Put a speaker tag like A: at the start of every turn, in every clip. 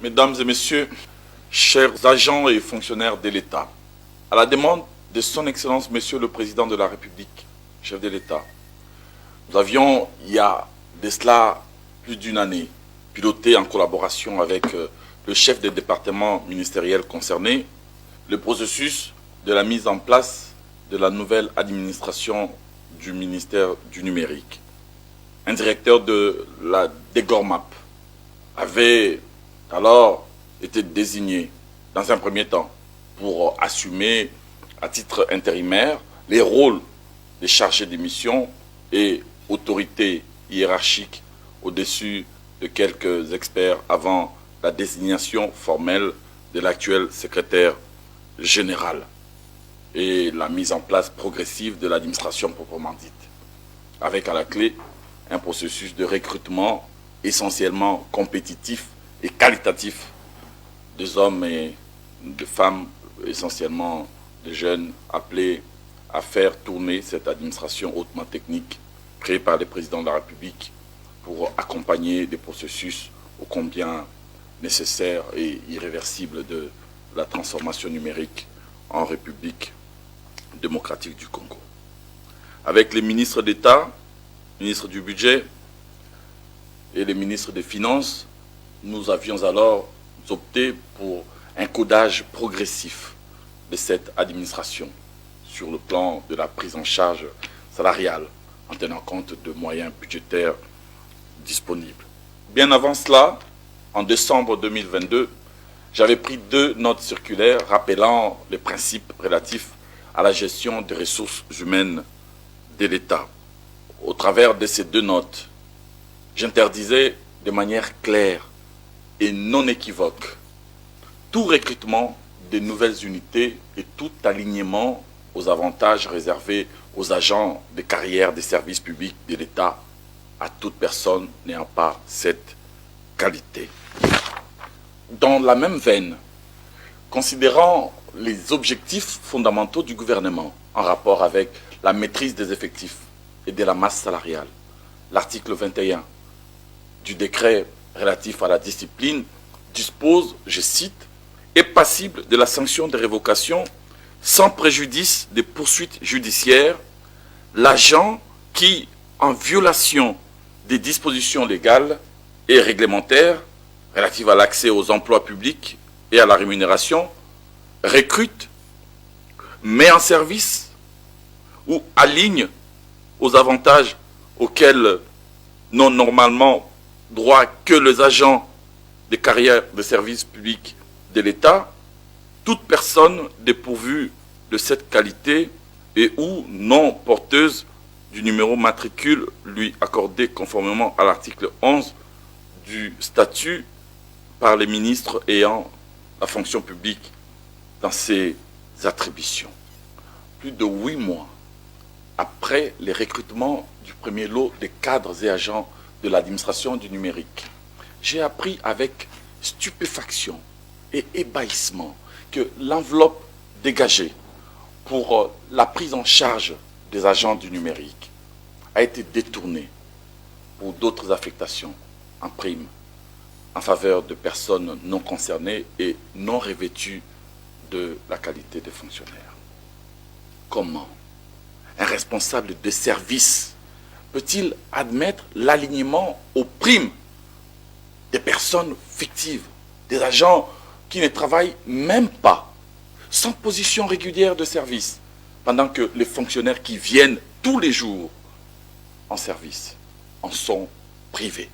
A: Mesdames et messieurs, chers agents et fonctionnaires de l'État, à la demande de son Excellence, Monsieur le Président de la République, chef de l'État, nous avions, il y a de cela plus d'une année, piloté en collaboration avec le chef des départements ministériels concernés, le processus de la mise en place de la nouvelle administration du ministère du numérique. Un directeur de la DEGORMAP avait alors été désigné dans un premier temps pour assumer à titre intérimaire les rôles des chargés de mission et autorités hiérarchiques au-dessus de quelques experts avant la désignation formelle de l'actuel secrétaire général et la mise en place progressive de l'administration proprement dite, avec à la clé un processus de recrutement essentiellement compétitif et qualitatif des hommes et de femmes, essentiellement des jeunes, appelés à faire tourner cette administration hautement technique créée par le président de la République pour accompagner des processus ô combien nécessaires et irréversibles de la transformation numérique en République démocratique du Congo. Avec les ministres d'État, ministre du Budget et les ministres des Finances, nous avions alors opté pour un codage progressif de cette administration sur le plan de la prise en charge salariale en tenant compte de moyens budgétaires disponibles. Bien avant cela, en décembre 2022, j'avais pris 2 notes circulaires rappelant les principes relatifs à la gestion des ressources humaines de l'État. Au travers de ces 2 notes, j'interdisais de manière claire et non équivoque tout recrutement de nouvelles unités et tout alignement aux avantages réservés aux agents de carrière des services publics de l'État à toute personne n'ayant pas cette qualité. Dans la même veine, considérant les objectifs fondamentaux du gouvernement en rapport avec la maîtrise des effectifs et de la masse salariale, l'article 21 du décret relatif à la discipline dispose, je cite, « est passible de la sanction de révocation sans préjudice des poursuites judiciaires l'agent qui, en violation des dispositions légales et réglementaires relatives à l'accès aux emplois publics et à la rémunération, recrute, met en service ou aligne aux avantages auxquels n'ont normalement droit que les agents des carrières de services publics de l'État, toute personne dépourvue de cette qualité et ou non porteuse du numéro matricule lui accordé conformément à l'article 11 du statut par les ministres ayant la fonction publique dans ses attributions. Plus de 8 mois après les recrutements du premier lot des cadres et agents de l'administration du numérique, j'ai appris avec stupéfaction et ébahissement que l'enveloppe dégagée pour la prise en charge des agents du numérique a été détournée pour d'autres affectations en prime en faveur de personnes non concernées et non revêtues de la qualité de fonctionnaire. Comment un responsable de service peut-il admettre l'alignement aux primes des personnes fictives, des agents qui ne travaillent même pas, sans position régulière de service, pendant que les fonctionnaires qui viennent tous les jours en service en sont privés?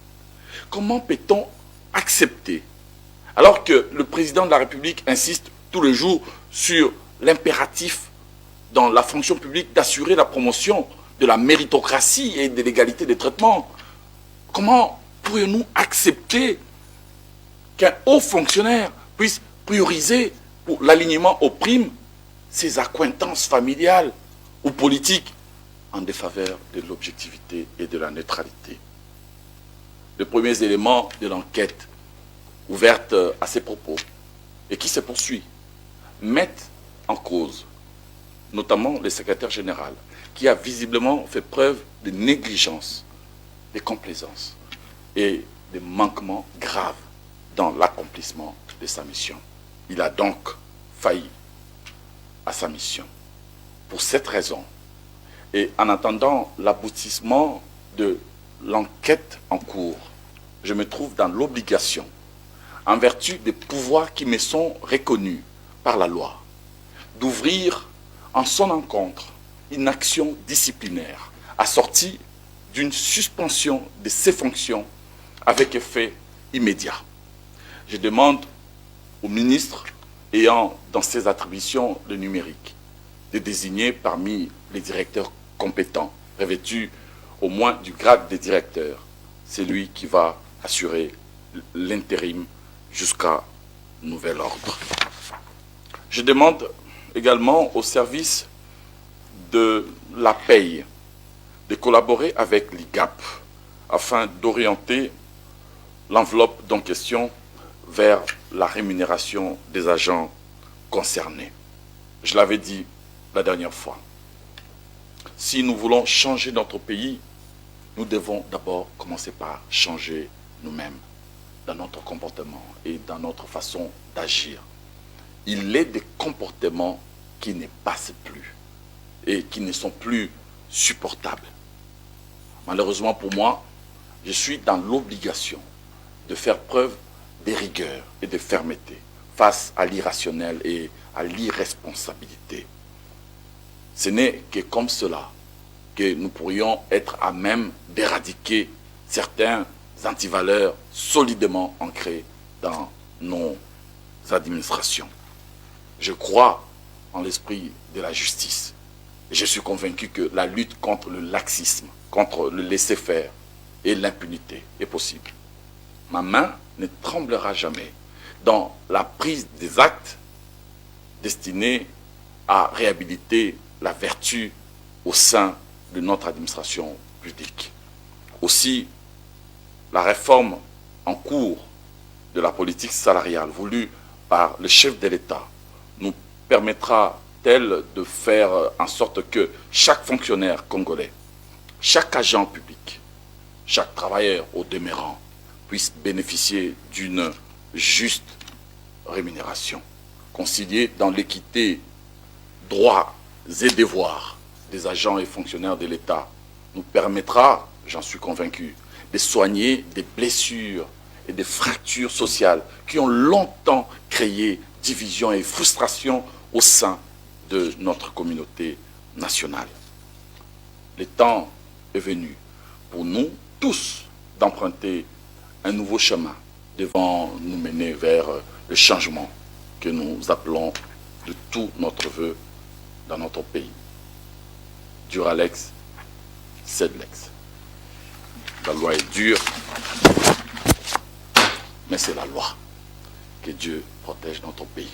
A: Comment peut-on accepter, alors que le président de la République insiste tous les jours sur l'impératif dans la fonction publique d'assurer la promotion de la méritocratie et de l'égalité de traitement, comment pourrions-nous accepter qu'un haut fonctionnaire puisse prioriser pour l'alignement aux primes ses accointances familiales ou politiques en défaveur de l'objectivité et de la neutralité? Les premiers éléments de l'enquête ouverte à ces propos et qui se poursuit mettent en cause notamment le secrétaire général, qui a visiblement fait preuve de négligence, de complaisance et de manquements graves dans l'accomplissement de sa mission. Il a donc failli à sa mission. Pour cette raison, et en attendant l'aboutissement de l'enquête en cours, je me trouve dans l'obligation, en vertu des pouvoirs qui me sont reconnus par la loi, d'ouvrir en son encontre une action disciplinaire assortie d'une suspension de ses fonctions avec effet immédiat. Je demande au ministre ayant dans ses attributions le numérique de désigner parmi les directeurs compétents, revêtus au moins du grade des directeurs, c'est lui qui va assurer l'intérim jusqu'à nouvel ordre. Je demande également au service de la paye de collaborer avec l'IGAP afin d'orienter l'enveloppe en question vers la rémunération des agents concernés. Je l'avais dit la dernière fois. Si nous voulons changer notre pays, nous devons d'abord commencer par changer nous-mêmes dans notre comportement et dans notre façon d'agir. Il est des comportements qui ne passent plus et qui ne sont plus supportables. Malheureusement pour moi, je suis dans l'obligation de faire preuve de rigueur et de fermeté face à l'irrationnel et à l'irresponsabilité. Ce n'est que comme cela que nous pourrions être à même d'éradiquer certains antivaleurs solidement ancrés dans nos administrations. Je crois en l'esprit de la justice. Et je suis convaincu que la lutte contre le laxisme, contre le laisser-faire et l'impunité est possible. Ma main ne tremblera jamais dans la prise des actes destinés à réhabiliter la vertu au sein de notre administration publique. Aussi, la réforme en cours de la politique salariale voulue par le chef de l'État nous permettra-t-elle de faire en sorte que chaque fonctionnaire congolais, chaque agent public, chaque travailleur au demeurant puisse bénéficier d'une juste rémunération, conciliée dans l'équité, droits et devoirs des agents et fonctionnaires de l'État, nous permettra, j'en suis convaincu, de soigner des blessures et des fractures sociales qui ont longtemps créé division et frustration au sein de notre communauté nationale. Le temps est venu pour nous tous d'emprunter un nouveau chemin devant nous mener vers le changement que nous appelons de tout notre vœu dans notre pays. Duralex, Sedlex. La loi est dure, mais c'est la loi. Que Dieu protège notre pays.